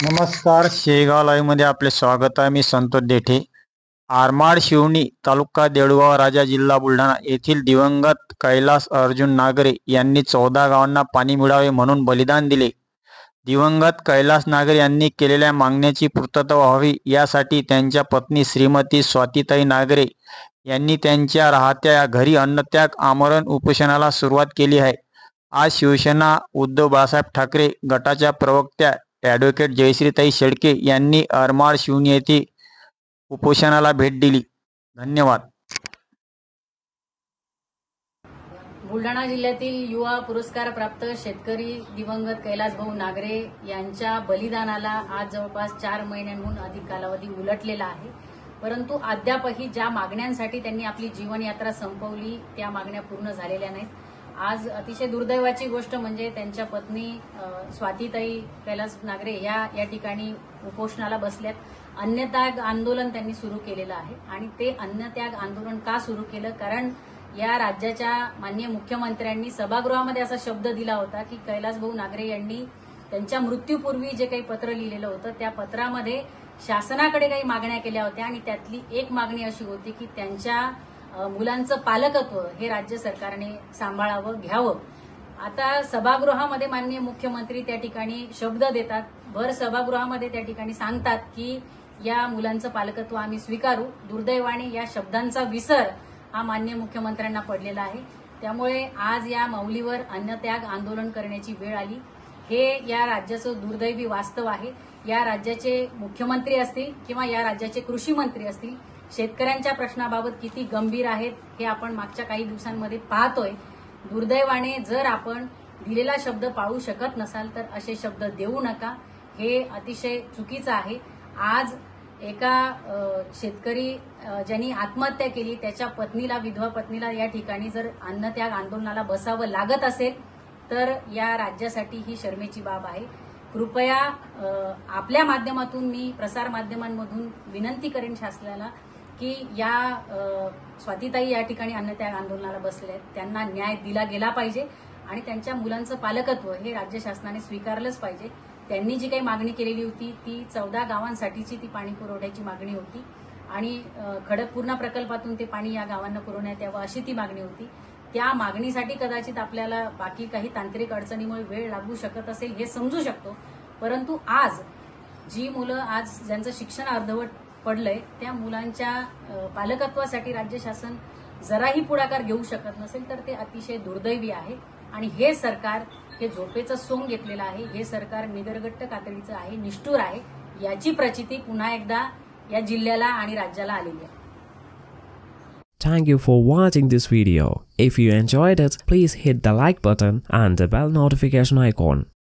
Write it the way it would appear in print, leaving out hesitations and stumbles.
नमस्कार. शेगाव लाईव्हमध्ये आपले स्वागत आहे. मी संतोष देठे. आरमाड शिवणी तालुका देऊळगाव राजा जिल्हा बुलढाणा येथील दिवंगत कैलास अर्जुन नागरे यांनी 14 गावांना पाणी मिळावे म्हणून बलिदान दिले. दिवंगत कैलास नागरे यांनी केलेल्या मागण्याची पूर्तता व्हावी यासाठी त्यांच्या पत्नी श्रीमती स्वातीताई नागरे यांनी त्यांच्या राहत्या घरी अन्नत्याग आमरण उपोषणाला सुरुवात केली आहे. आज शिवसेना उद्धव बाळासाहेब ठाकरे गटाच्या प्रवक्त्या ॲडव्होकेट जयश्रीताई शेळके यांनी आरमाड शिवणी येथे उपोषणाला भेट दिली. धन्यवाद. बुलढाणा जिल्ह्यातील युवा पुरस्कार प्राप्त शेतकरी दिवंगत कैलास भाऊ नागरे यांच्या बलिदानाला आज जवळपास 4 महिन्यांहून अधिक कालावधी उलटलेला आहे. परंतु अद्यापही ज्या मागण्यांसाठी त्यांनी आपली जीवनयात्रा संपवली त्या मागण्या पूर्ण झालेल्या नाहीत. आज अतिशय दुर्दैवाची गोष्ट म्हणजे त्यांच्या पत्नी स्वातीताई कैलास नागरे या ठिकाणी उपोषणाला बसल्यात. अन्नत्याग आंदोलन त्यांनी सुरू केलेलं आहे आणि ते अन्नत्याग आंदोलन का सुरू केलं? कारण या राज्याच्या माननीय मुख्यमंत्र्यांनी सभागृहामध्ये असा शब्द दिला होता की कैलास भाऊ नागरे यांनी त्यांच्या मृत्यूपूर्वी जे काही पत्र लिहिलेलं होतं त्या पत्रामध्ये शासनाकडे काही मागण्या केल्या होत्या आणि त्यातली एक मागणी अशी होती की त्यांच्या मुलांचं पालकत्व हे राज्य सरकारने सांभाळावं, घ्यावं. आता सभागृहामध्ये माननीय मुख्यमंत्री त्या ठिकाणी शब्द देतात, भर सभागृहामध्ये त्या ठिकाणी सांगतात की या मुलांचं पालकत्व आम्ही स्वीकारू. दुर्दैवाने या शब्दांचा विसर हा माननीय मुख्यमंत्र्यांना पडलेला आहे. त्यामुळे आज या माऊलीवर अन्नत्याग आंदोलन करण्याची वेळ आली. हे या राज्याचं दुर्दैवी वास्तव आहे. या राज्याचे मुख्यमंत्री असतील किंवा या राज्याचे कृषी मंत्री असतील, शेतकऱ्यांच्या प्रश्नाबाबत किती गंभीर आहेत हे आपण मागच्या काही दिवसांमध्ये पाहतोय. दुर्दैवाने जर आपण दिलेला शब्द पाळू शकत नसाल तर असे शब्द देऊ नका. हे अतिशय चुकीचं आहे. आज एका शेतकरी ज्यांनी आत्महत्या केली त्याच्या पत्नीला, विधवा पत्नीला या ठिकाणी जर अन्नत्याग आंदोलनाला बसावं लागत असेल तर या राज्यासाठी ही शरमेची बाब आहे. कृपया आपल्या माध्यमातून मी प्रसार माध्यमांमधून विनंती करेन शासनाला की या स्वातीताई या ठिकाणी अन्नत्याग आंदोलनाला बसले आहेत, त्यांना न्याय दिला गेला पाहिजे आणि त्यांच्या मुलांचं पालकत्व हे राज्य शासनाने स्वीकारलंच पाहिजे. त्यांनी जी काही मागणी केलेली होती ती 14 गावांसाठीची ती पाणी पुरवठ्याची मागणी होती आणि खडकपूर्णा प्रकल्पातून ते पाणी या गावांना पुरवण्यात यावं अशी ती मागणी होती. त्या मागणीसाठी कदाचित आपल्याला बाकी काही तांत्रिक अडचणीमुळे वेळ लागू शकत असेल हे समजू शकतो. परंतु आज जी मुलं आज ज्यांचं शिक्षण अर्धवट पडलंय त्या मुलांच्या पालकत्वासाठी राज्य शासन जराही पुढाकार घेऊ शकत नसेल तर ते अतिशय दुर्दैवी आहे. आणि हे सरकार हे झोपेचं सोंग घेतलेलं आहे. हे सरकार निगरगट्ट कातडीचं आहे, निष्ठुर आहे. याची प्रचिती पुन्हा एकदा या जिल्ह्याला आणि राज्याला आलेली आहे. Thank you for watching this video. If you enjoyed it, please hit the like button and the bell notification icon.